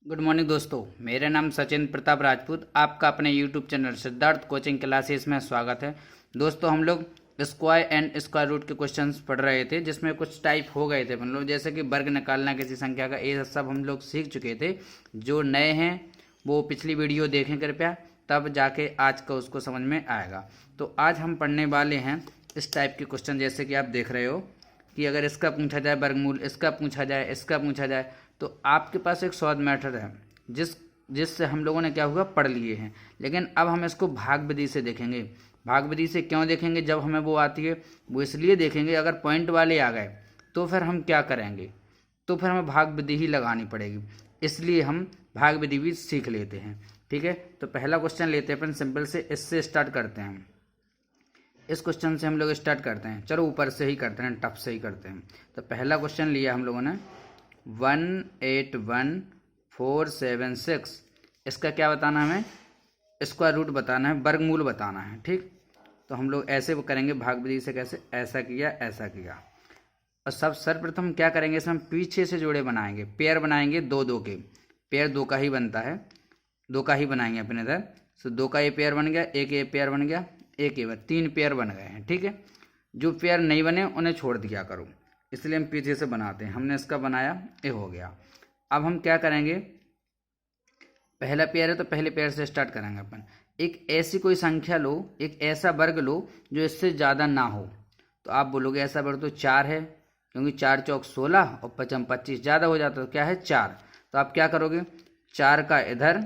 Good morning दोस्तों। मेरा नाम सचिन प्रताप राजपूत, आपका अपने YouTube channel Siddharth coaching classes में स्वागत है। दोस्तों, हम लोग स्क्वायर एंड स्क्वायर रूट के क्वेश्चंस पढ़ रहे थे, जिसमें कुछ टाइप हो गए थे मतलब जैसे कि वर्ग निकालना किसी संख्या का, ये सब हम लोग सीख चुके थे। जो नए हैं वो पिछली वीडियो देखें कृपया, तब जाके आज का उसको समझ में आएगा। तो आज हम पढ़ने वाले हैं इस टाइप के क्वेश्चन, जैसे कि आप देख रहे हो कि अगर इसका पूछा जाए वर्गमूल, इसका पूछा जाए, इसका पूछा जाए, तो आपके पास एक शॉर्ट मेथड है जिससे हम लोगों ने क्या हुआ पढ़ लिए हैं। लेकिन अब हम इसको भाग विधि से देखेंगे। भाग विधि से क्यों देखेंगे? जब हमें वो आती है वो इसलिए देखेंगे, अगर पॉइंट वाले आ गए तो फिर हम क्या करेंगे, तो फिर हमें भाग विधि ही लगानी पड़ेगी। इसलिए हम भाग विधि भी सीख लेते हैं। ठीक है, तो पहला क्वेश्चन लेते हैं अपन सिंपल से, इससे स्टार्ट करते हैं। इस क्वेश्चन से हम लोग स्टार्ट करते हैं। चलो ऊपर से ही करते हैं, टफ से ही करते हैं। तो पहला क्वेश्चन लिया हम लोगों ने 181,476। इसका क्या बताना है? हमें स्क्वायर रूट बताना है, वर्गमूल बताना है। ठीक, तो हम लोग ऐसे वो करेंगे भाग विधि से। कैसे? ऐसा किया, ऐसा किया। और सर्वप्रथम क्या करेंगे, इसमें हम पीछे से जोड़े बनाएंगे, पेयर बनाएंगे दो दो के। पेयर दो का ही बनता है, दो का ही बनाएंगे अपने इधर। तो दो का ये पेयर बन गया, एक ये पेयर बन गया, एक ये, तीन पेयर बन गए हैं। ठीक है, जो पेयर नहीं बने उन्हें छोड़ दिया करो, इसलिए हम पीछे से बनाते हैं। हमने इसका बनाया, ये हो गया। अब हम क्या करेंगे, पहला पेयर है तो पहले पेयर से स्टार्ट करेंगे अपन। एक ऐसी कोई संख्या लो, एक ऐसा वर्ग लो जो इससे ज़्यादा ना हो। तो आप बोलोगे ऐसा वर्ग तो 4 है, क्योंकि 4 चौक 16 और 5 25 ज़्यादा हो जाता है, तो क्या है 4। तो आप क्या करोगे, 4 का इधर,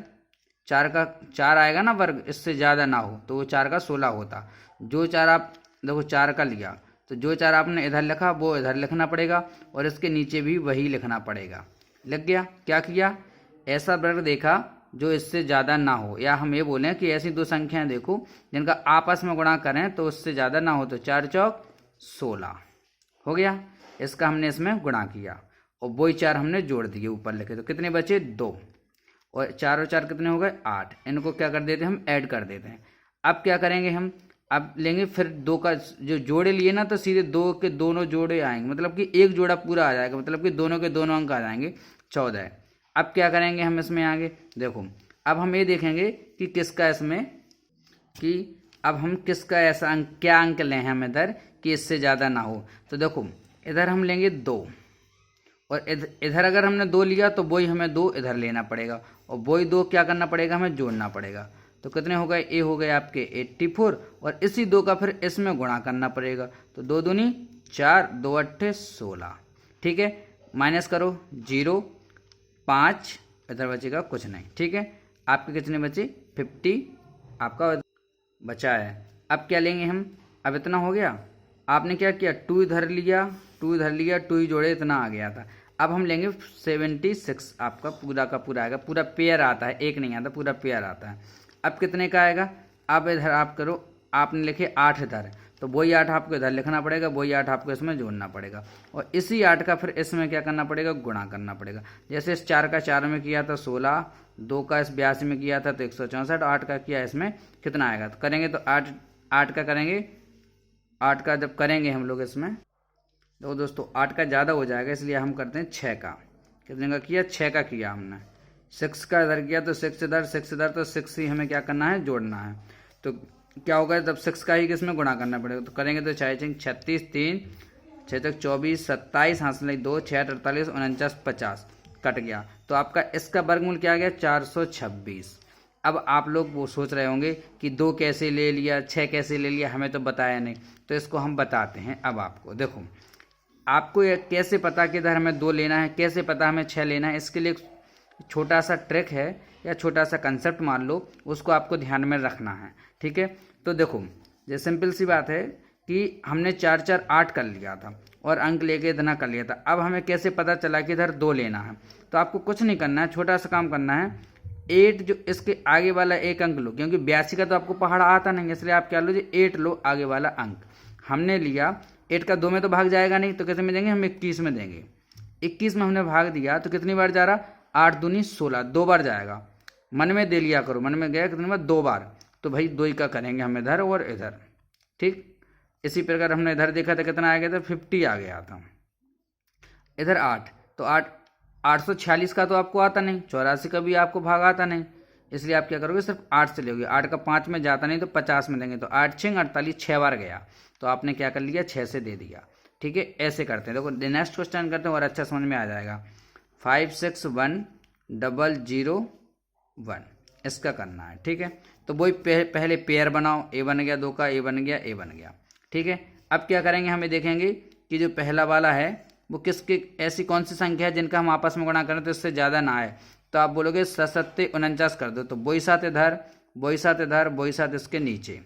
4 का 4 आएगा ना वर्ग, इससे ज़्यादा ना हो तो वो 4 का 16 होता। जो 4 आप देखो 4 का लिया, तो जो 4 आपने इधर लिखा वो इधर लिखना पड़ेगा, और इसके नीचे भी वही लिखना पड़ेगा। लग गया? क्या किया, ऐसा वर्ग देखा जो इससे ज़्यादा ना हो, या हम ये बोलें कि ऐसी दो संख्याएं देखो जिनका आपस में गुणा करें तो उससे ज़्यादा ना हो। तो 4 चौक 16 हो गया, इसका हमने इसमें गुणा किया, और वही 4 हमने जोड़ दिए ऊपर लिखे। तो कितने बचे? 2। और 4 और 4 कितने हो गए? 8। इनको क्या कर देते हैं, हम ऐड कर देते हैं। अब क्या करेंगे हम, अब लेंगे फिर दो का जो जोड़े लिए ना, तो सीधे दो के दोनों जोड़े आएंगे, मतलब कि एक जोड़ा पूरा आ जाएगा, मतलब कि दोनों के दोनों अंक आ जाएंगे, 14। अब क्या करेंगे हम इसमें आगे देखो, अब हम ये देखेंगे कि किसका इसमें, कि अब हम किसका ऐसा अंक, क्या अंक लें हम इधर कि इससे ज़्यादा ना हो। तो देखो इधर हम लेंगे 2, और इधर अगर हमने 2 लिया तो वही हमें 2 इधर लेना पड़ेगा, और वही 2 क्या करना पड़ेगा, हमें जोड़ना पड़ेगा। तो कितने हो गए? ये हो गए आपके 84, और इसी 2 का फिर इसमें गुणा करना पड़ेगा। तो 2 दूनी 4, 2 अट्ठे 16। ठीक है, माइनस करो 0, 5, इधर बचेगा कुछ नहीं। ठीक है, आपके कितने बचे? 50 आपका बचा है। अब क्या लेंगे हम, अब इतना हो गया, आपने क्या किया, 2 इधर लिया, 2 इधर लिया, 2 ही जोड़े, इतना आ गया था। अब हम लेंगे 76, आपका पूरा का पूरा आएगा, पूरा पेयर आता है, एक नहीं आता, पूरा पेयर आता है। अब कितने का आएगा, अब इधर आप करो, आपने लिखे 8 इधर, तो वही 8 आपको इधर लिखना पड़ेगा, वही 8 आपको इसमें जोड़ना पड़ेगा, और इसी 8 का फिर इसमें क्या करना पड़ेगा, गुणा करना पड़ेगा। जैसे इस 4 का 4 में किया था 16, 2 का इस 82 में किया था तो 164, 8 का किया इसमें कितना आएगा, तो करेंगे तो 8 का करेंगे, 8 का जब करेंगे हम लोग इसमें, तो दोस्तों 8 का ज़्यादा हो जाएगा, इसलिए हम करते हैं 6 का। कितने का किया? 6 का किया हमने। 6 का इधर किया तो 6 इधर, 6 इधर, तो 6 ही हमें क्या करना है, जोड़ना है। तो क्या होगा, जब 6 का ही किसमें गुणा करना पड़ेगा, तो करेंगे तो 6 36, 3 6 तक 24, 27, हासिल 2, 6 48, 49, 50 कट गया। तो आपका इसका वर्गमूल क्या आ गया, 426। अब आप लोग वो सोच रहे होंगे कि 2 कैसे ले लिया, 6 कैसे ले लिया, हमें तो बताया नहीं। तो इसको हम बताते हैं। अब आपको देखो, आपको ये कैसे पता कि इधर हमें 2 लेना है, कैसे पता हमें 6 लेना है, इसके लिए एक छोटा सा ट्रिक है, या छोटा सा कंसेप्ट मान लो, उसको आपको ध्यान में रखना है। ठीक है, तो देखो ये सिंपल सी बात है कि हमने 4 4 8 कर लिया था, और अंक लेके इतना कर लिया था। अब हमें कैसे पता चला कि इधर 2 लेना है, तो आपको कुछ नहीं करना है, छोटा सा काम करना है। 8 जो इसके आगे वाला एक अंक लो, क्योंकि 82 का तो आपको पहाड़ आता नहीं, इसलिए आप क्या लो जी, 8 लो आगे वाला अंक। हमने लिया 8 का 2 में तो भाग जाएगा नहीं, तो कितने में देंगे हम, 21 में देंगे। 21 में हमने भाग दिया तो कितनी बार जा रहा, 8 दूनी 16, 2 बार जाएगा। मन में दे लिया करो, मन में गया कितनी बार, 2 बार। तो भाई 2 ही का करेंगे हम इधर और इधर। ठीक, इसी प्रकार हमने इधर देखा था कितना आ गया था, 50 आ गया था। इधर 8, तो 8 846 का तो आपको आता नहीं, 84 का भी आपको भाग आता नहीं, इसलिए आप क्या करोगे, सिर्फ 8 से लोगे। 8 का 5 में जाता नहीं तो 50 में देंगे, तो 8 6 48, 6 बार गया, तो आपने क्या कर लिया, 6 से दे दिया। ठीक है, ऐसे करते हैं। देखो नेक्स्ट क्वेश्चन करते हैं और अच्छा समझ में आ जाएगा। 561001 इसका करना है। ठीक है, तो वही पहले पेयर बनाओ, ए बन गया 2 का, ए बन गया, ए बन गया। ठीक है, अब क्या करेंगे, हमें देखेंगे कि जो पहला वाला है वो किसके, ऐसी कौन सी संख्या है जिनका हम आपस में गुणा करें तो इससे ज़्यादा ना आए। तो आप बोलोगे 77 49 कर दो, तो बोई साथ इधर, बोई साथ इधर, बोई साथ इसके नीचे,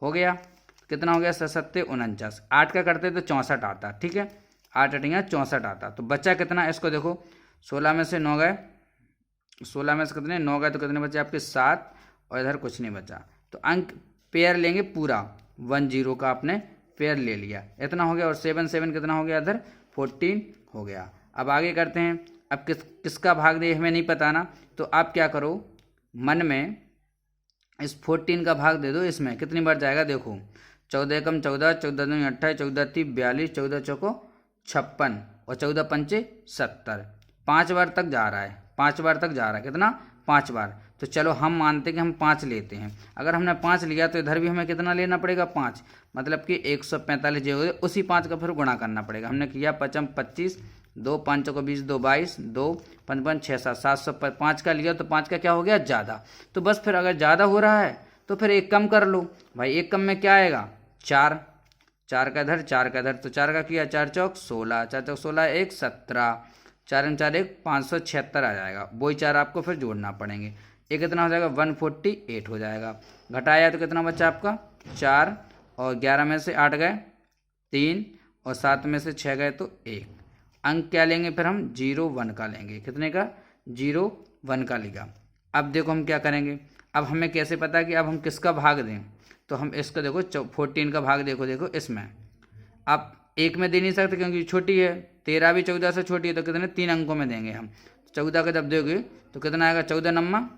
हो गया। कितना हो गया, 77 49। 8 का करते तो 64 आता। ठीक है, 8 अटिया 64 आता। तो बच्चा कितना, इसको देखो, 16 में से 9 गए, 16 में से कितने 9 गए, तो कितने बचे आपके 7, और इधर कुछ नहीं बचा। तो अंक पेयर लेंगे पूरा, 10 का आपने पेयर ले लिया, इतना हो गया। और 7 7 कितना हो गया, इधर 14 हो गया। अब आगे करते हैं। अब किसका भाग दे हमें नहीं पता ना, तो आप क्या करो, मन में इस 14 का भाग दे दो। इसमें कितनी बार जाएगा, देखो 14 कम 14, 14 दूनी 28, 14 3 42, 14 चौको 56, और 14 पंचे 70, 5 बार तक जा रहा है, 5 बार तक जा रहा है। कितना, 5 बार। तो चलो हम मानते हैं कि हम 5 लेते हैं। अगर हमने 5 लिया तो इधर भी हमें कितना लेना पड़ेगा, 5, मतलब कि 145 जो है उसी 5 का फिर गुणा करना पड़ेगा। हमने किया 55 25, 2 5 को 20, 2 22, 2 55 6 7 705 का लिया, तो 5 का क्या हो गया, ज़्यादा। तो बस फिर अगर ज़्यादा हो रहा है तो फिर एक कम कर लो भाई। एक कम में क्या आएगा, 4, 4 का इधर, 4 का इधर, तो 4 का किया, 4 चौक 16, 4 चौक 16 1 17, 4 4 1 576 आ जाएगा। वही 4 आपको फिर जोड़ना पड़ेंगे। ये कितना हो जाएगा, 148 हो जाएगा। घटाया तो कितना बचा आपका, 4, और 11 में से 8 गए 3, और 7 में से 6 गए तो 1। अंक क्या लेंगे फिर हम, 0 1 का लेंगे। कितने का, 0 1 का लिया। अब देखो हम क्या करेंगे, अब हमें कैसे पता कि अब हम किसका भाग दें। तो हम इसको देखो 14 का भाग देखो, देखो इसमें आप 1 में दे नहीं सकते क्योंकि छोटी है। 13 भी 14 से छोटी है, तो कितने 3 अंकों में देंगे हम। 14 का जब दोगे तो कितना आएगा, 14 नम्मा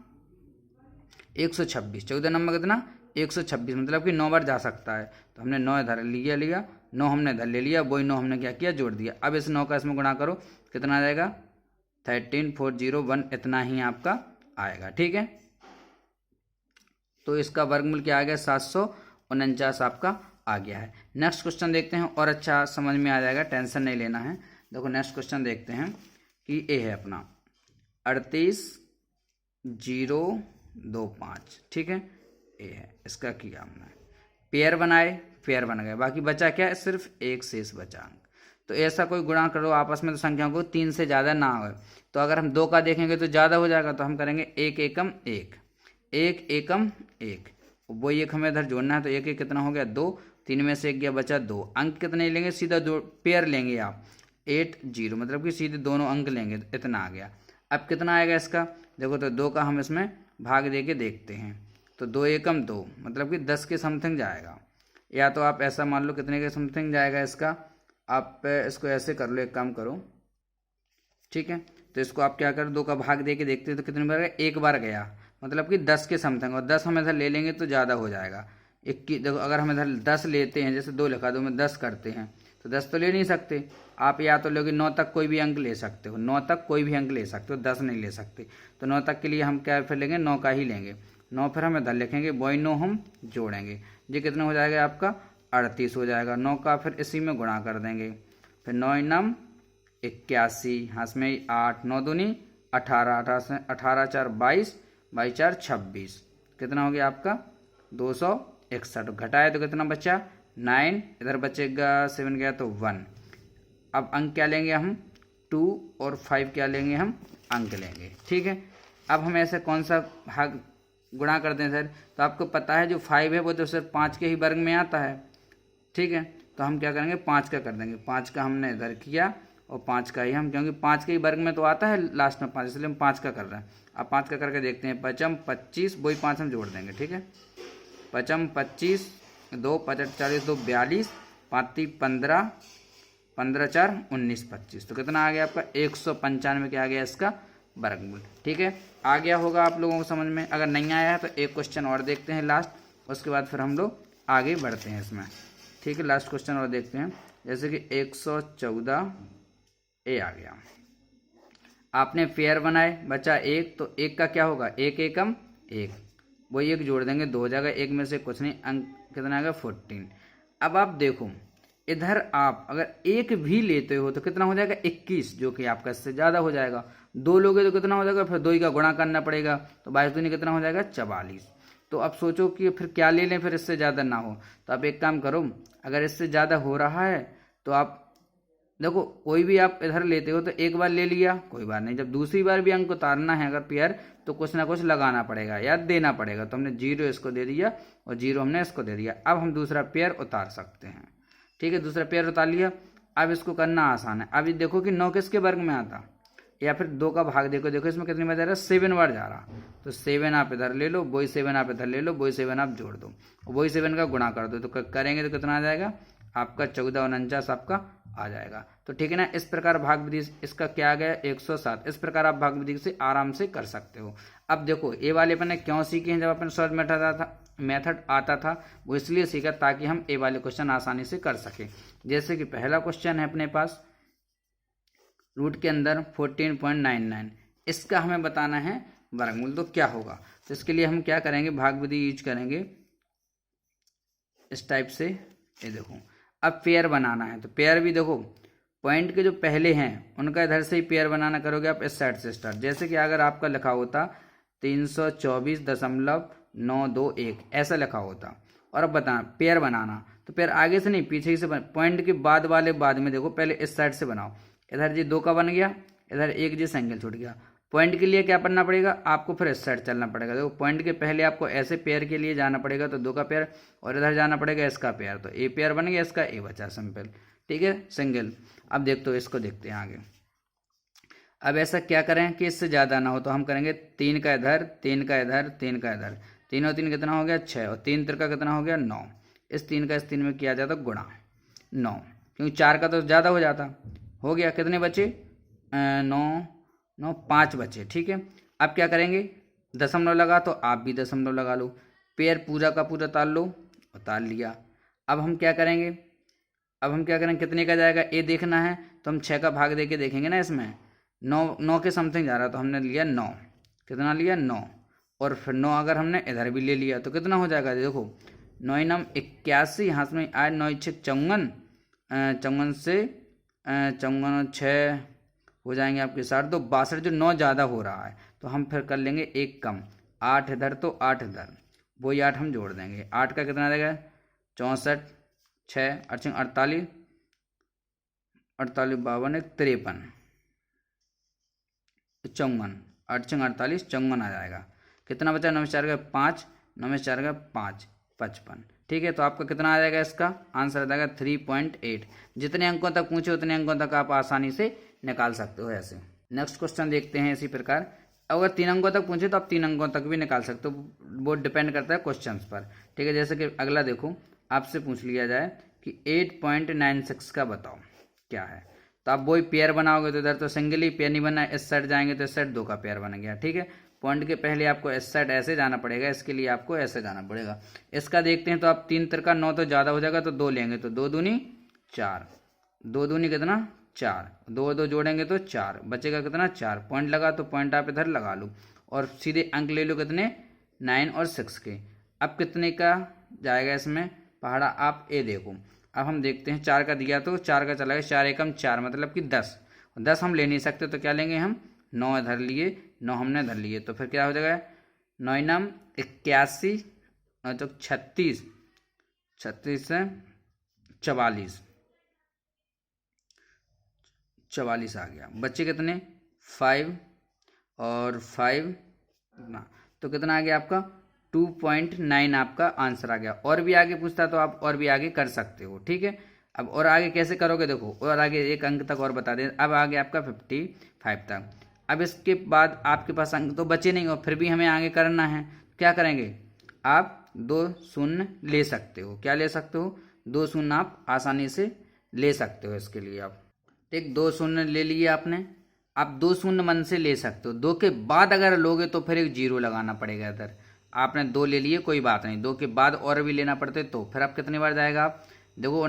126, 14 नंबर कितना 126, मतलब कि 9 बार जा सकता है। तो हमने 9 इधर लिया 9 हमने इधर ले लिया, वही 9 हमने क्या किया, जोड़ दिया। अब इस 9 का इसमें गुणा करो, कितना आ जाएगा, 13401, इतना ही आपका आएगा। ठीक है, तो इसका वर्गमूल क्या आ गया, 749 आपका आ गया है। नेक्स्ट क्वेश्चन देखते हैं और अच्छा समझ में आ जाएगा, टेंशन नहीं लेना है। देखो नेक्स्ट क्वेश्चन देखते हैं कि ये है अपना 38,025। ठीक है, ये है, इसका किया हमने, पेयर बनाए, पेयर बन गए, बाकी बचा क्या है, सिर्फ एक शेष बचा अंक। तो ऐसा कोई गुणा करो आपस में तो संख्याओं को 3 से ज़्यादा ना हो। तो अगर हम 2 का देखेंगे तो ज़्यादा हो जाएगा, तो हम करेंगे 1 एकम 1, 1 एकम 1, वो एक हमें इधर जोड़ना है। तो 1 1 कितना हो गया, 2, 3 में से 1 गया, बचा 2। अंक कितने लेंगे, सीधा 2 पेयर लेंगे आप, 8 0, मतलब कि सीधे दोनों अंक लेंगे, इतना आ गया। अब कितना आएगा इसका, देखो तो 2 का हम इसमें भाग दे के देखते हैं। तो 2 एकम 2, मतलब कि 10 के समथिंग जाएगा। या तो आप ऐसा मान लो कितने के समथिंग जाएगा इसका, आप इसको ऐसे कर लो, एक काम करो। ठीक है, तो इसको आप क्या करो, 2 का भाग दे के देखते हैं तो कितने बार गया, 1 बार गया, मतलब कि 10 के समथिंग। और 10 हम इधर ले लेंगे तो ज़्यादा हो जाएगा। 21, देखो अगर हम इधर 10 लेते हैं, जैसे 2 लिखा 2 में 10 करते हैं, तो 10 तो ले नहीं सकते आप, या तो लोगे 9 तक कोई भी अंक ले सकते हो, 9 तक कोई भी अंक ले सकते हो, 10 नहीं ले सकते। तो 9 तक के लिए हम क्या फिर लेंगे, 9 का ही लेंगे। 9 फिर हम इधर लिखेंगे, वही 9 हम जोड़ेंगे, ये कितना हो जाएगा आपका, 38 हो जाएगा। 9 का फिर इसी में गुणा कर देंगे, फिर 9 नम 81, हाथ में 8, 9 दूनी 18, 18 4 22, 22 4 26, कितना हो गया आपका 261। घटाए तो कितना बचा 9, इधर बचेगा 7 गया तो 1। अब अंक क्या लेंगे हम, 2 और 5 क्या लेंगे हम, अंक लेंगे। ठीक है, अब हम ऐसे कौन सा भाग गुणा करते हैं सर, तो आपको पता है जो 5 है वो तो सिर्फ 5 के ही वर्ग में आता है। ठीक है, तो हम क्या करेंगे, 5 का कर देंगे। 5 का हमने इधर किया और 5 का ही हम, क्योंकि 5 के ही वर्ग में तो आता है लास्ट में 5, इसलिए हम 5 का कर रहे हैं। अब 5 का करके देखते हैं, 5 25, वही 5 हम जोड़ देंगे। ठीक है, 5 25, 2 5 40, 2 42, 5 15, 15 4 19 25, तो कितना आ गया आपका 195 क्या आ गया इसका वर्गमूल। ठीक है, आ गया होगा आप लोगों को समझ में। अगर नहीं आया है तो एक क्वेश्चन और देखते हैं लास्ट, उसके बाद फिर हम लोग आगे बढ़ते हैं इसमें। ठीक है, लास्ट क्वेश्चन और देखते हैं, जैसे कि 114 ए आ गया। आपने पेयर बनाए, बचा एक, तो एक का क्या होगा, एक एकम एक, वही एक जोड़ देंगे, 2 हो जाएगा, एक में से कुछ नहीं, अंक कितना आएगा 14। अब आप देखो इधर आप अगर एक भी लेते हो तो कितना हो जाएगा 21, जो कि आपका इससे ज़्यादा हो जाएगा। 2 लोगे तो कितना हो जाएगा, फिर 2 ही का गुणा करना पड़ेगा, तो 22 दूनी कितना हो जाएगा 44। तो अब सोचो कि फिर क्या ले लें फिर इससे ज़्यादा ना हो, तो आप एक काम करो, अगर इससे ज़्यादा हो रहा है तो आप देखो कोई भी आप इधर लेते हो तो एक बार ले लिया कोई बात नहीं, जब दूसरी बार भी अंक उतारना है अगर पेयर, तो कुछ ना कुछ लगाना पड़ेगा या देना पड़ेगा। तो हमने 0 इसको दे दिया और 0 हमने इसको दे दिया। अब हम दूसरा पेयर उतार सकते हैं, ठीक है, दूसरा पेयर उतार लिया। अब इसको करना आसान है। अब ये देखो कि 9 किसके वर्ग में आता, या फिर 2 का भाग देखो, देखो इसमें कितनी बार जा रहा है, 7 बार जा रहा। तो 7 आप इधर ले लो, वही 7 आप इधर ले लो, वही 7 आप जोड़ दो, वही 7 का गुणा कर दो, तो करेंगे तो कितना आ जाएगा आपका 14 और 49 आपका आ जाएगा। तो ठीक है ना, इस प्रकार भाग विधि इसका क्या आ गया 107। इस प्रकार आप भाग विधि से आराम से कर सकते हो। अब देखो ये वाले अपन ने क्यों सीखे हैं, जब अपन शॉर्ट मेथड आता था वो इसलिए सीखा ताकि हम ए वाले क्वेश्चन आसानी से कर सके। जैसे कि पहला क्वेश्चन है अपने पास रूट के अंदर 14.99, इसका हमें बताना है वर्गमूल, तो क्या होगा। तो इसके लिए हम क्या करेंगे, भाग विधि यूज करेंगे इस टाइप से। ये देखो अब पेयर बनाना है, तो पेयर भी देखो पॉइंट के जो पहले हैं उनका इधर से ही पेयर बनाना करोगे आप इस साइड से स्टार्ट। जैसे कि अगर आपका लिखा होता 324.921 ऐसा लिखा होता, और अब बताना पेयर बनाना, तो पेयर आगे से नहीं पीछे ही से पॉइंट के बाद वाले बाद में देखो पहले इस साइड से बनाओ। इधर जी 2 का बन गया, इधर एक जी सिंगल छूट गया। पॉइंट के लिए क्या करना पड़ेगा आपको, फिर इस साइड चलना पड़ेगा। देखो पॉइंट के पहले आपको ऐसे पेयर के लिए जाना पड़ेगा, तो 2 का पेयर, और इधर जाना पड़ेगा इसका पेयर, तो ए पेयर बन गया, इसका ए बचा सिंपल, ठीक है सिंगल। अब देखते हो इसको देखते हैं आगे। अब ऐसा क्या करें कि इससे ज़्यादा ना हो, तो हम करेंगे 3 का इधर, 3 का इधर, 3 का इधर, 3 और 3 कितना हो गया 6, और 3 का कितना हो गया 9। इस 3 का इस 3 में किया जाता गुणा 9, क्योंकि 4 का तो ज़्यादा हो जाता। हो गया, कितने बचे 9 9 5 बचे, ठीक है। अब क्या करेंगे, दशमलव लगा तो आप भी दशमलव लगा लो, पेयर पूरा का पूरा ताल लो, उतार लिया। अब हम क्या करेंगे, अब हम क्या करेंगे, कितने का जाएगा ए देखना है, तो हम 6 का भाग दे के देखेंगे ना। इसमें 9 के समथिंग जा रहा, तो हमने लिया 9, कितना लिया 9, और फिर 9 अगर हमने इधर भी ले लिया तो कितना हो जाएगा, देखो 9 9 81, यहाँ में आए 9 6 54, 54 से 54 और 6 हो जाएंगे आपके 60, तो 62, जो 9 ज़्यादा हो रहा है, तो हम फिर कर लेंगे एक कम, 8 इधर तो 8 इधर, वही 8 हम जोड़ देंगे। 8 का कितना रहेगा 64, 6 8 48, 48 52 53, 54, 8 48 54 आ जाएगा। कितना बचा 9 4 का 5, 9 4 का 5 55, ठीक है। तो आपका कितना आ जाएगा, इसका आंसर आ जाएगा 3.8। जितने अंकों तक पूछे उतने अंकों तक आप आसानी से निकाल सकते हो ऐसे। नेक्स्ट क्वेश्चन देखते हैं इसी प्रकार। अगर 3 अंकों तक पूछे तो आप 3 अंकों तक भी निकाल सकते हो, वो डिपेंड करता है क्वेश्चंस पर, ठीक है। जैसे कि अगला देखो, आपसे पूछ लिया जाए कि 8.96 का बताओ क्या है, तो आप वही पेयर बनाओगे, तो इधर तो सिंगल ही पेयर नहीं बना, इस साइड जाएंगे तो इस साइड 2 का पेयर बन गया, ठीक है। पॉइंट के पहले आपको इस साइड ऐसे जाना पड़ेगा, इसके लिए आपको ऐसे जाना पड़ेगा। इसका देखते हैं, तो आप 3 3 का 9 तो ज़्यादा हो जाएगा, तो 2 लेंगे, तो 2 दूनी 4, 2 दूनी कितना 4, 2 2 जोड़ेंगे तो 4 बचेगा, कितना 4। पॉइंट लगा तो पॉइंट आप इधर लगा लो, और सीधे अंक ले लो कितने 9 और 6 के। अब कितने का जाएगा इसमें पहाड़ा, आप ए देखो। अब हम देखते हैं 4 का दिया तो 4 का चला गया, 4 एकम 4 मतलब कि 10, 10 हम ले नहीं सकते, तो क्या लेंगे हम 9 इधर लिए, 9 हमने इधर लिए, तो फिर क्या हो जाएगा 9 9 81, तो 36, 36 से 44, 44 आ गया। बच्चे कितने 5 और 5 ना, तो कितना आ गया आपका 2.9 आपका आंसर आ गया। और भी आगे पूछता तो आप और भी आगे कर सकते हो, ठीक है। अब और आगे कैसे करोगे देखो, और आगे एक अंक तक और बता दें। अब आगे आपका 55 तक। अब इसके बाद आपके पास अंक तो बचे नहीं, और फिर भी हमें आगे करना है, क्या करेंगे आप 2 शून्य ले सकते हो। क्या ले सकते हो 2 शून्य आप आसानी से ले सकते हो। इसके लिए आप ठीक 2 शून्य ले लिए आपने, आप 2 शून्य मन से ले सकते हो। 2 के बाद अगर लोगे तो फिर एक 0 लगाना पड़ेगा इधर। आपने 2 ले लिए कोई बात नहीं, 2 के बाद और भी लेना पड़ते तो फिर आप कितनी बार जाएगा आप देखो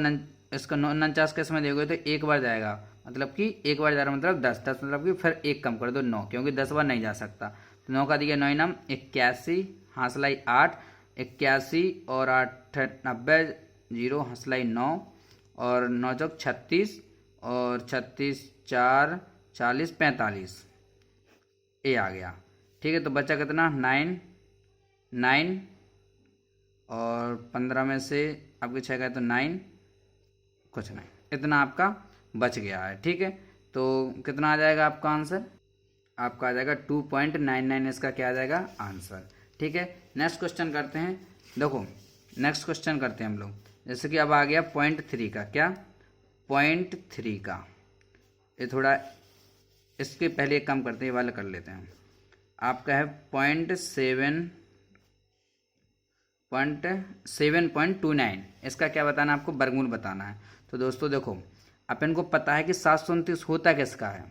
इसका 49 कैसे में देखोगे तो एक बार जाएगा, मतलब कि एक बार जा रहा मतलब 10, 10 मतलब कि फिर एक कम कर दो 9, क्योंकि 10 बार नहीं जा सकता। तो 9 का दिया 9 नाम 81, हासलाई 8, 81 और 8 90, 0 हंसलाई 9 और 9 चौक 36 और 36 4 40 45, ए आ गया। ठीक है, तो बचा कितना 9 9 और 15 में से आपके 6 गए तो 9, कुछ नहीं, इतना आपका बच गया है। ठीक है, तो कितना आ जाएगा आपका आंसर? आपका आ जाएगा 2.99, इसका क्या आ जाएगा आंसर। ठीक है, नेक्स्ट क्वेश्चन करते हैं। देखो नेक्स्ट क्वेश्चन करते हैं हम लोग, जैसे कि अब आ गया 0.3 का, क्या 0.3 का, ये थोड़ा इसके पहले एक काम करते हैं, ये वाला कर लेते हैं। आपका है 7.29, इसका क्या बताना है आपको? वर्गमूल बताना है। तो दोस्तों देखो, अपन को पता है कि 729 होता किसका है,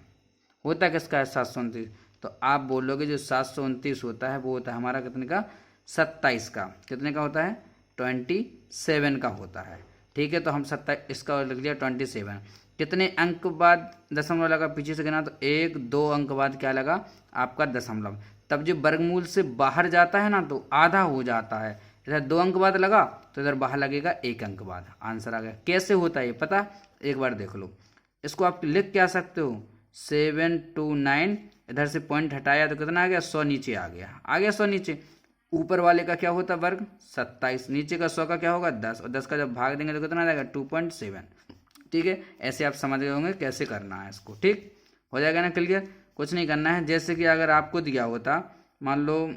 होता किसका है 729? तो आप बोलोगे जो 729 होता है वो होता है हमारा कितने का? 27 का। कितने का होता है? 27 का होता है। ठीक है, तो हम 27 इसका लिख लिया 27। कितने अंक बाद दशमलव लगा पीछे से गिना? तो 1 2 अंक बाद क्या लगा आपका? दशमलव। तब जो वर्गमूल से बाहर जाता है ना तो आधा हो जाता है। इधर 2 अंक बाद लगा तो इधर बाहर लगेगा 1 अंक बाद। आंसर आ गया। कैसे होता है ये पता? एक बार देख लो। इसको आप लिख क्या सकते हो? 729, इधर से पॉइंट हटाया तो कितना आ गया? 100 नीचे आ गया, आ गया 100 नीचे। ऊपर वाले का क्या होता है वर्ग? 27, नीचे का 100 का क्या होगा? 10, और 10 का जब भाग देंगे तो कितना आ जाएगा? 2.7। ठीक है, ऐसे आप समझ गए होंगे कैसे करना है इसको। ठीक हो जाएगा ना क्लियर? कुछ नहीं करना है। जैसे कि अगर आपको दिया होता, मान लो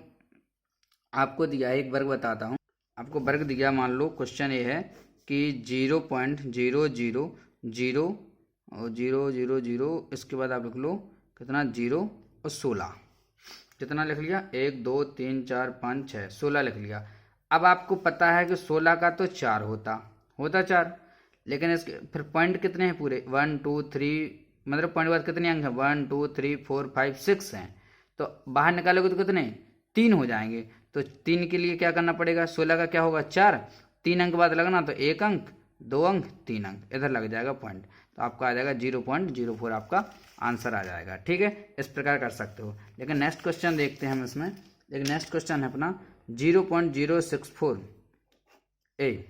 आपको दिया है, एक वर्ग बताता हूँ आपको। वर्ग दिया, मान लो क्वेश्चन ये है कि 0.000 और 000, इसके बाद आप लिख लो कितना? 0 और 16। कितना लिख लिया? 1 2 3 4 5 6, 16 लिख लिया। अब आपको पता है कि 16 का तो 4 होता 4, लेकिन इसके फिर पॉइंट कितने हैं पूरे? 1 2 3, मतलब पॉइंट बाद कितने अंक हैं? 1 2 3 4 5 6 हैं। तो बाहर निकालोगे तो कितने? 3 हो जाएंगे। तो 3 के लिए क्या करना पड़ेगा? 16 का क्या होगा? 4, 3 अंक बाद लगना तो 1 अंक 2 अंक 3 अंक, इधर लग जाएगा पॉइंट। तो आपका आ जाएगा 0.04, आपका आंसर आ जाएगा। ठीक है, इस प्रकार कर सकते हो। लेकिन नेक्स्ट क्वेश्चन देखते हैं हम इसमें। लेकिन नेक्स्ट क्वेश्चन है अपना 0.064 ए,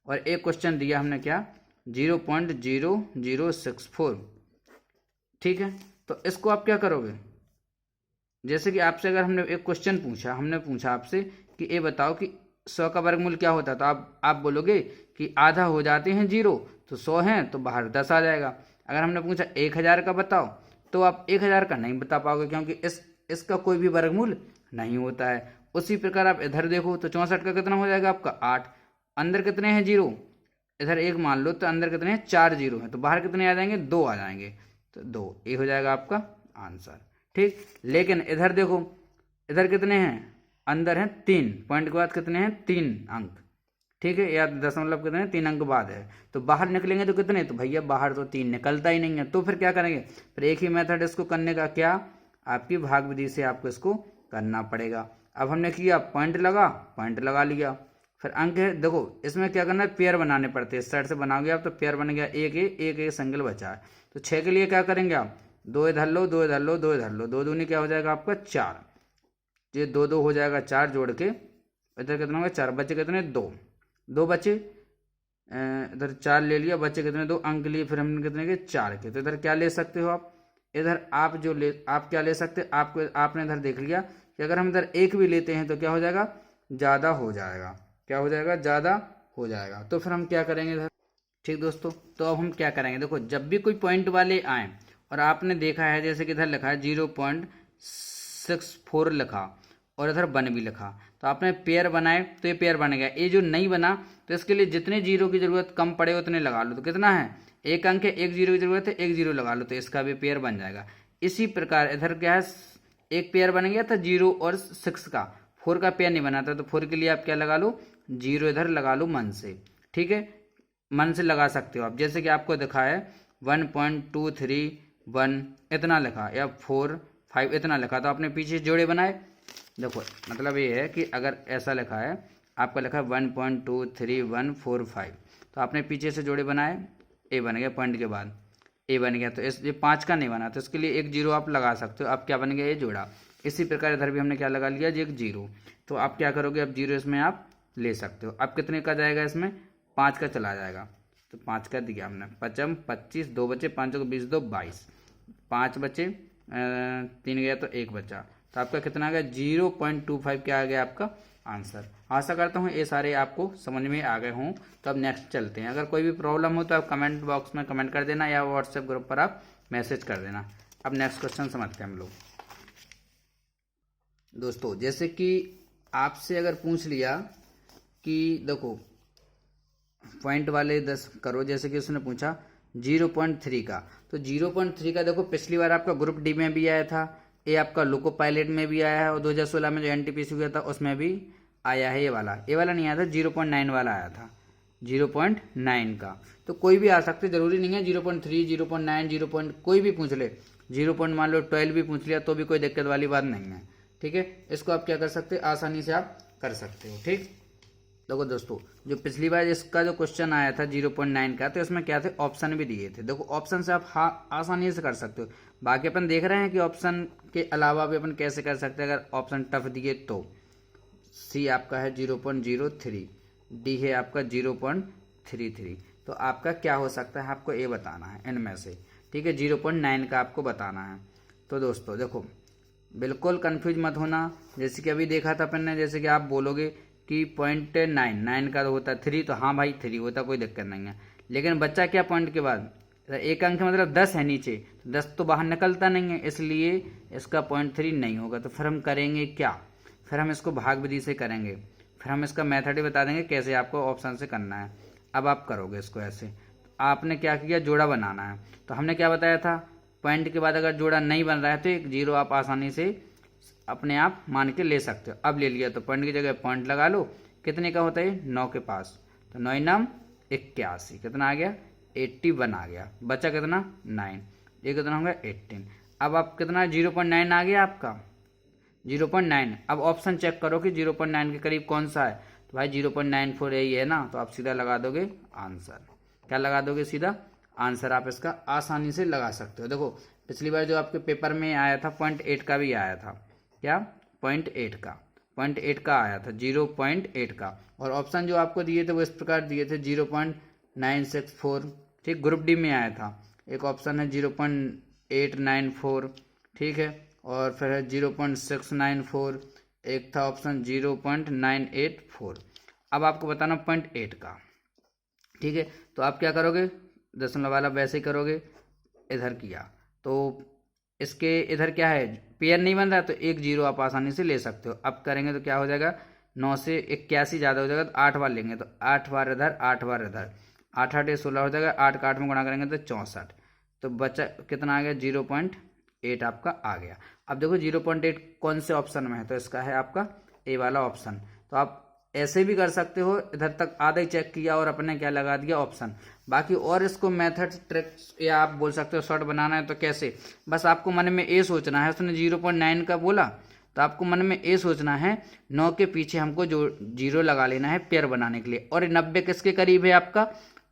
और एक क्वेश्चन दिया हमने क्या? 0.0064। ठीक है, तो इसको आप क्या करोगे? जैसे कि आपसे अगर हमने एक क्वेश्चन पूछा, हमने पूछा आपसे कि ये बताओ कि 100 का वर्गमूल क्या होता है, तो आप बोलोगे कि आधा हो जाते हैं 0, तो 100 हैं तो बाहर 10 आ जाएगा। अगर हमने पूछा 1000 का बताओ, तो आप 1000 का नहीं बता पाओगे, क्योंकि इसका कोई भी वर्गमूल नहीं होता है। उसी प्रकार आप इधर देखो तो 64 का कितना हो जाएगा आपका? 8। अंदर कितने हैं 0? इधर 1 मान लो, तो अंदर कितने हैं? 4 0 हैं, तो बाहर कितने आ जाएंगे? 2 आ जाएंगे। तो 2, ये हो जाएगा आपका आंसर। ठीक, लेकिन इधर देखो, इधर कितने हैं? अंदर हैं 3, पॉइंट के बाद कितने हैं? 3 अंक। ठीक है, या दशमलव कितने? 3 अंक बाद है। तो बाहर निकलेंगे तो कितने? तो भैया बाहर तो 3 निकलता ही नहीं है। तो फिर क्या करेंगे? फिर एक ही मेथड इसको करने का, क्या? आपकी भाग विधि से आपको इसको करना पड़ेगा। अब हमने किया, पॉइंट लगा लिया। फिर अंक है, देखो इसमें क्या करना है? पेयर बनाने पड़ते हैं। इस साइड से बनाओगे आप तो पेयर बन गया, एक सिंगल बचा है। तो 6 के लिए क्या करेंगे आप? 2 इधर लो, 2 इधर लो, 2 इधर लो, 2 दूनी क्या हो जाएगा आपका? 4। ये 2 2 हो जाएगा, 4 जोड़ के इधर कितना होगा? 4। बचे कितने? 2 बचे। इधर 4 ले लिया, बचे कितने? 2 अंक लिए। फिर हमने कितने के? 4 के। तो इधर क्या ले सकते हो आप? इधर आप क्या ले सकते? आपने इधर देख लिया कि अगर हम इधर 1 भी लेते हैं तो क्या हो जाएगा? ज़्यादा हो जाएगा। क्या हो जाएगा? ज़्यादा हो जाएगा। तो फिर हम क्या करेंगे इधर? ठीक दोस्तों, तो अब हम क्या करेंगे? देखो, जब भी कोई पॉइंट वाले आए और आपने देखा है, जैसे कि इधर लिखा है 0.64 लिखा और इधर 1 भी लिखा, तो आपने पेयर बनाए तो ये पेयर बन गया। ये जो नहीं बना तो इसके लिए जितने 0 की जरूरत कम पड़े उतने लगा लो। तो कितना है? 1 अंक है, 1 0 की जरूरत है, 1 0 लगा लो, तो इसका भी पेयर बन जाएगा। इसी प्रकार इधर क्या है? एक पेयर बन गया था 0 और 6 का, 4 का पेयर नहीं बना था, तो 4 के लिए आप क्या लगा लो? 0 इधर लगा लो मन से। ठीक है, मन से लगा सकते हो आप। जैसे कि आपको दिखा है 1.231 इतना लिखा, या 4 5 इतना लिखा, तो आपने पीछे जोड़े बनाए। देखो मतलब ये है कि अगर ऐसा लिखा है, आपका लिखा है 1.23145, तो आपने पीछे से जोड़े बनाए, ए बन गया, पॉइंट के बाद ए बन गया। तो इस ये 5 का नहीं बना, तो इसके लिए एक जीरो आप लगा सकते हो। अब क्या बन गया, ये जोड़ा। इसी प्रकार इधर भी हमने क्या लगा लिया, जी एक जीरो। तो आप क्या करोगे, अब जीरो इसमें आप ले सकते हो। अब कितने का जाएगा, इसमें 5 का चला जाएगा। तो 5 का दिया हमने, 5 25, 2 बचे, 5 को 20, 2 22, 5 बचे, 3 गया तो 1 बचा। तो आपका कितना आ गया, 0.25 क्या आ गया आपका आंसर। आशा करता हूँ ये सारे आपको समझ में आ गए हों। तो अब नेक्स्ट चलते हैं। अगर कोई भी प्रॉब्लम हो तो आप कमेंट बॉक्स में कमेंट कर देना या व्हाट्सएप ग्रुप पर आप मैसेज कर देना। अब नेक्स्ट क्वेश्चन समझते हैं हम लोग। दोस्तों जैसे कि आपसे अगर पूछ लिया कि देखो पॉइंट वाले 10 करो, जैसे कि उसने पूछा 0.3 का, तो 0.3 का देखो पिछली बार आपका ग्रुप डी में भी आया था, ये आपका लोको पायलट में भी आया है, और 2016 में जो एनटीपीसी हुआ था उसमें भी आया है। ये वाला नहीं आया था, 0.9 वाला आया था, 0.9 का। तो कोई भी आ सकते, जरूरी नहीं है 0.3, 0.9, 0. कोई भी पूछ ले, 0. मान लो 12 भी पूछ लिया तो भी कोई दिक्कत वाली बात नहीं है। ठीक है, इसको आप क्या कर सकते हैं, आसानी से आप कर सकते हो। ठीक, देखो दोस्तों जो पिछली बार इसका जो क्वेश्चन आया था 0.9 का, तो इसमें क्या थे, ऑप्शन भी दिए थे। देखो ऑप्शन से आप आसानी से कर सकते हो। बाकी अपन देख रहे हैं कि ऑप्शन के अलावा भी अपन कैसे कर सकते हैं। अगर ऑप्शन टफ दिए तो सी आपका है 0.03, डी है आपका 0.33। तो आपका क्या हो सकता है, आपको ये बताना है इनमें से। ठीक है, 0.9 का आपको बताना है। तो दोस्तों देखो बिल्कुल कंफ्यूज मत होना। जैसे कि अभी देखा था अपन ने, जैसे कि आप बोलोगे कि 0.9 का होता है 3, तो हाँ भाई 3 होता, कोई दिक्कत नहीं है। लेकिन बच्चा क्या पॉइंट के बाद एक अंक मतलब 10 है नीचे, तो 10 तो बाहर निकलता नहीं है, इसलिए इसका 0.3 नहीं होगा। तो फिर हम करेंगे क्या, फिर हम इसको भाग विधि से करेंगे। फिर हम इसका मेथड ही बता देंगे कैसे आपको ऑप्शन से करना है। अब आप करोगे इसको ऐसे, आपने क्या किया, जोड़ा बनाना है। तो हमने क्या बताया था, पॉइंट के बाद अगर जोड़ा नहीं बन रहा है तो एक जीरो आप आसानी से अपने आप मान के ले सकते हो। अब ले लिया तो पॉइंट की जगह पॉइंट लगा लो। कितने का होता है, 9 के पास, तो 9 नाम 81, कितना आ गया, 81 आ गया। बचा कितना, 9, ये कितना हो गया 18। अब आप कितना, 0.9 आ गया आपका, 0.9। अब ऑप्शन चेक करो कि 0.9 के करीब कौन सा है। तो भाई 0.94 यही है ना, तो आप सीधा लगा दोगे आंसर। क्या लगा दोगे, सीधा आंसर आप इसका आसानी से लगा सकते हो। देखो पिछली बार जो आपके पेपर में आया था 0.8 का भी आया था, क्या 0.8 का आया था, 0.8 का। और ऑप्शन जो आपको दिए थे वो इस प्रकार दिए थे, 0.964। ठीक, ग्रुप डी में आया था। एक ऑप्शन है 0.894, ठीक है, और फिर है 0.694, एक था ऑप्शन 0.984। अब आपको बताना 0.8 का। ठीक है, तो आप क्या करोगे, दशमलव वाला वैसे ही करोगे, इधर किया तो इसके इधर क्या है, पेयर नहीं बन रहा, तो एक जीरो आप आसानी से ले सकते हो। अब करेंगे तो क्या हो जाएगा, 9 से 81 ज़्यादा हो जाएगा, तो 8 बार लेंगे, तो 8 बार इधर, 8 बार इधर, 8 8 16 हो जाएगा, 8 का 8 में गुणा करेंगे तो 64। तो बचा कितना आ गया, 0.8 आपका आ गया। अब देखो 0.8 कौन से ऑप्शन में है, तो इसका है आपका ए वाला ऑप्शन। तो आप ऐसे भी कर सकते हो, इधर तक आधा ही चेक किया और अपने क्या लगा दिया ऑप्शन। बाकी और इसको मेथड ट्रिक्स या आप बोल सकते हो शॉर्ट बनाना है तो कैसे, बस आपको मन में ये सोचना है, उसने 0.9 का बोला तो आपको मन में ये सोचना है 9 के पीछे हमको जो जीरो लगा लेना है पेयर बनाने के लिए। और 90 किसके करीब है, आपका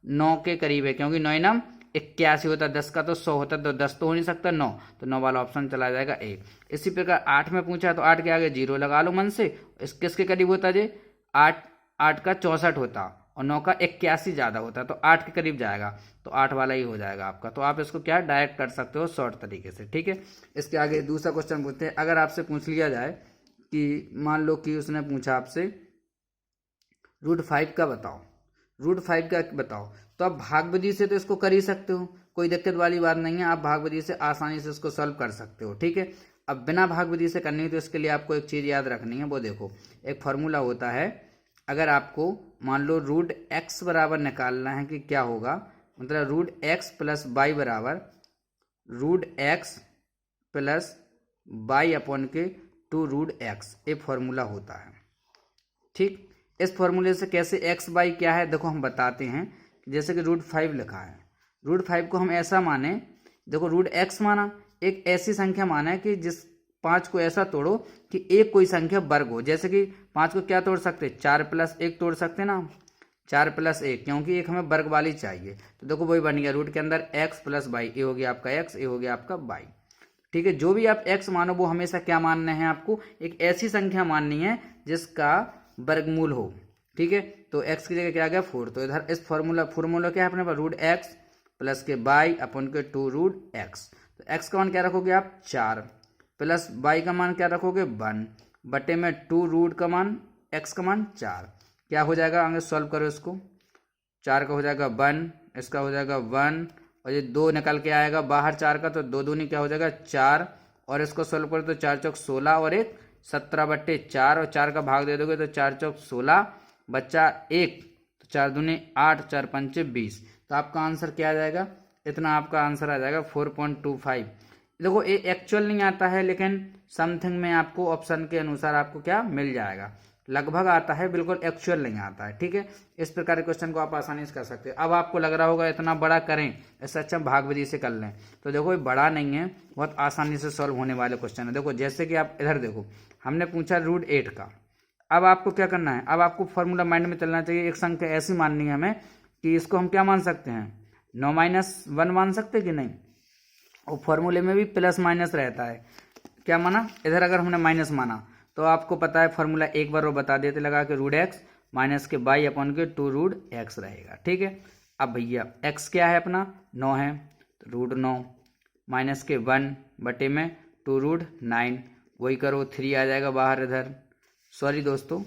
9 के करीब है, क्योंकि 9 नाम 81 होता है, 10 का तो 100 होता है, तो 10 तो हो नहीं सकता 9, तो 9 वाला ऑप्शन चला जाएगा ए। इसी प्रकार 8 में पूछा तो 8 के आगे जीरो लगा लो मन से, किसके करीब होता है, 8 का 64 होता और 9 का 81 ज़्यादा होता है, तो 8 के करीब जाएगा, तो 8 वाला ही हो जाएगा आपका। तो आप इसको क्या डायरेक्ट कर सकते हो शॉर्ट तरीके से। ठीक है, इसके आगे दूसरा क्वेश्चन पूछते हैं। अगर आपसे पूछ लिया जाए कि मान लो कि उसने पूछा आपसे √5 का बताओ, √5 का बताओ, तो आप भाग विधि से तो इसको कर ही सकते हो, कोई दिक्कत वाली बात नहीं है, आप भाग विधि से आसानी से इसको सॉल्व कर सकते हो। ठीक है, अब बिना भाग विधि से करनी है तो इसके लिए आपको एक चीज़ याद रखनी है, वो देखो एक फार्मूला होता है। अगर आपको मान लो √x बराबर निकालना है कि क्या होगा, मतलब √x + y बराबर √x + y अपॉन के 2√x, ये फॉर्मूला होता है। ठीक, इस फॉर्मूले से कैसे x y क्या है देखो हम बताते हैं। जैसे कि √5 लिखा है, √5 को हम ऐसा माने, देखो √x माना, एक ऐसी संख्या माना है कि जिस 5 को ऐसा तोड़ो कि एक कोई संख्या वर्ग हो। जैसे कि 5 को क्या तोड़ सकते, 4 + 1 तोड़ सकते ना, 4 + 1, क्योंकि एक हमें वर्ग वाली चाहिए। तो देखो वही बन गया, रूट के अंदर x + y, ये हो गया आपका x, ये हो गया आपका y। ठीक है, जो भी आप x मानो वो हमेशा क्या मानना है आपको, एक ऐसी संख्या माननी है जिसका वर्गमूल हो। ठीक है, तो x की जगह क्या आ गया 4, तो इधर इस फॉर्मूला क्या है अपने पास, √x प्लस के y अपन के 2√x। तो x का मान क्या रखोगे आप 4, प्लस y का मान क्या रखोगे 1, बटे में 2 रूट का मान x का मान 4। क्या हो जाएगा, आगे सॉल्व करो इसको, 4 का हो जाएगा 1, इसका हो जाएगा 1, और ये 2 निकल के आएगा बाहर 4 का, तो 2 दूनी क्या हो जाएगा 4, और इसको सॉल्व करो तो 4 चौक 16 और 1 17/4, और 4 का भाग दे दोगे तो 4 चौक 16 बच्चा 1, तो 4 दूनी 8, 4 पंचे 20। तो आपका आंसर क्या आ जाएगा, इतना आपका आंसर आ जाएगा 4.25। देखो ये एक्चुअल नहीं आता है, लेकिन समथिंग में आपको ऑप्शन के अनुसार आपको क्या मिल जाएगा, लगभग आता है, बिल्कुल एक्चुअल नहीं आता है। ठीक है, इस प्रकार के क्वेश्चन को आप आसानी से कर सकते हैं। अब आपको लग रहा होगा इतना बड़ा करें, इससे अच्छा भाग विधि से कर लें, तो देखो ये बड़ा नहीं है, बहुत आसानी से सॉल्व होने वाले क्वेश्चन है। देखो जैसे कि आप इधर देखो, हमने पूछा √8 का, अब आपको क्या करना है, अब आपको फॉर्मूला माइंड में चलना चाहिए। एक संख्या ऐसी माननी है हमें कि इसको हम क्या मान सकते हैं, 9-1 मान सकते कि नहीं, और फॉर्मूले में भी प्लस माइनस रहता है। क्या माना, इधर अगर हमने माइनस माना तो आपको पता है फॉर्मूला एक बार वो बता देते लगा के √x माइनस के y अपन के 2√x रहेगा। ठीक है, अब भैया x क्या है अपना 9 है, तो √9 माइनस के 1 बटे में 2√9, वही करो 3 आ जाएगा बाहर इधर। सॉरी दोस्तों,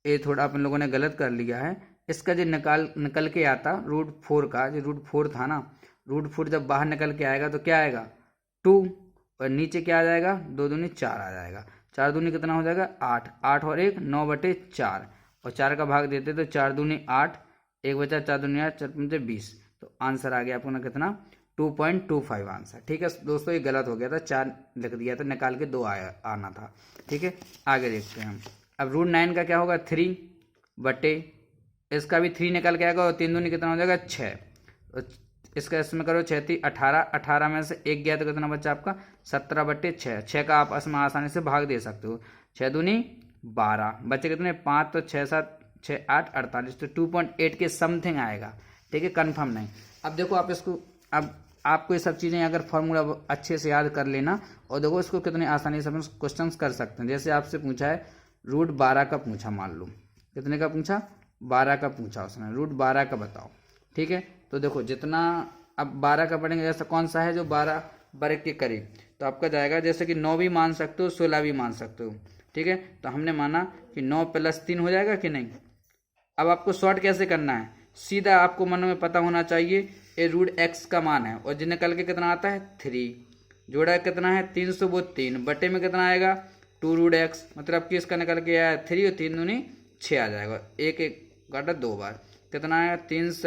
ये थोड़ा अपन लोगों ने गलत कर लिया है, इसका जो निकल के आता √4 का, जो √4 था ना, √4 जब बाहर निकल के आएगा तो क्या आएगा 2, और नीचे क्या आ जाएगा 2 दूनी 4 आ जाएगा, 4 दूनी कितना हो जाएगा 8, 8 और 1 9/4, और 4 का भाग देते तो 4 दूनी 8, 1 बचा 4 दूनी 8, 4 पंचे 20। तो आंसर आ गया आपको ना कितना 2.25 आंसर। ठीक है दोस्तों, ये गलत हो गया था, 4 लिख दिया था, निकाल के 2 आना था। ठीक है, आगे देखते हैं हम। अब √9 का क्या होगा 3 बटे, इसका भी 3 निकल के आएगा, और 3 दूनी कितना हो जाएगा 6, इसका इसमें करो 6 × 18, 18 में से 1 गया तो कितना बच्चा आपका 17/6, 6 का आप इसमें आसानी से भाग दे सकते हो, 6 दूनी 12, बच्चे कितने 5, तो 6 7 6 8 48, तो 2.8 के समथिंग आएगा। ठीक है, कंफर्म नहीं। अब देखो आप इसको, अब आपको ये सब चीज़ें अगर फॉर्मूला अच्छे से याद कर लेना, और देखो इसको कितनी आसानी से अपन क्वेश्चन कर सकते हैं। जैसे आपसे पूछा है √12 का पूछा, मान लो कितने का पूछा 12 का पूछा उसने, √12 का बताओ। ठीक है, तो देखो जितना अब 12 का पढ़ेंगे, जैसा कौन सा है जो 12 वर्ग के करीब, तो आपका जाएगा जैसे कि 9 भी मान सकते हो, 16 भी मान सकते हो। ठीक है, तो हमने माना कि 9 + 3 हो जाएगा कि नहीं। अब आपको शॉर्ट कैसे करना है, सीधा आपको मन में पता होना चाहिए ये √x का मान है, और जो निकल के कितना आता है 3, जोड़ा कितना है 300, वो 3 बटे में कितना आएगा 2√x, मतलब कि इसका निकल के आया 3 और 3 दूनी 6 आ जाएगा, 1 1 घटा 2 बार कितना है 3 +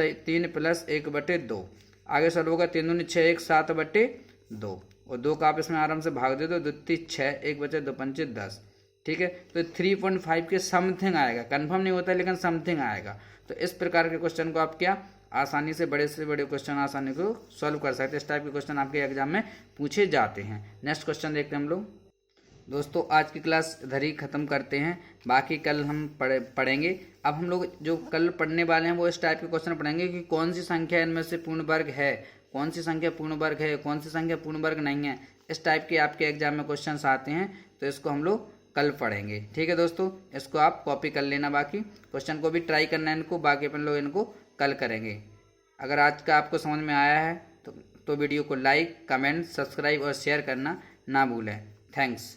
1/2, आगे सॉल्व होगा 3 दूनी 6 1 7/2, और 2 का आप इसमें आराम से भाग दे दो, 2 3 6 1 बचे 2 पंचे 10। ठीक है, तो 3.5 के समथिंग आएगा, कंफर्म नहीं होता लेकिन समथिंग आएगा। तो इस प्रकार के क्वेश्चन को आप क्या आसानी से बड़े क्वेश्चन आसानी को सॉल्व कर सकते हैं। इस टाइप के क्वेश्चन आपके एग्जाम में पूछे जाते हैं। नेक्स्ट क्वेश्चन देखते हैं हम लोग। दोस्तों आज की क्लास इधर ही ख़त्म करते हैं, बाकी कल हम पढ़ेंगे। अब हम लोग जो कल पढ़ने वाले हैं वो इस टाइप के क्वेश्चन पढ़ेंगे कि कौन सी संख्या इनमें से पूर्ण वर्ग है, कौन सी संख्या पूर्ण वर्ग है, कौन सी संख्या पूर्ण वर्ग नहीं है। इस टाइप के आपके एग्जाम में क्वेश्चन आते हैं, तो इसको हम लोग कल पढ़ेंगे। ठीक है दोस्तों, इसको आप कॉपी कर लेना, बाकी क्वेश्चन को भी ट्राई करना है इनको, बाकी अपन लोग इनको कल करेंगे। अगर आज का आपको समझ में आया है तो वीडियो को लाइक, कमेंट, सब्सक्राइब और शेयर करना ना भूलें। थैंक्स।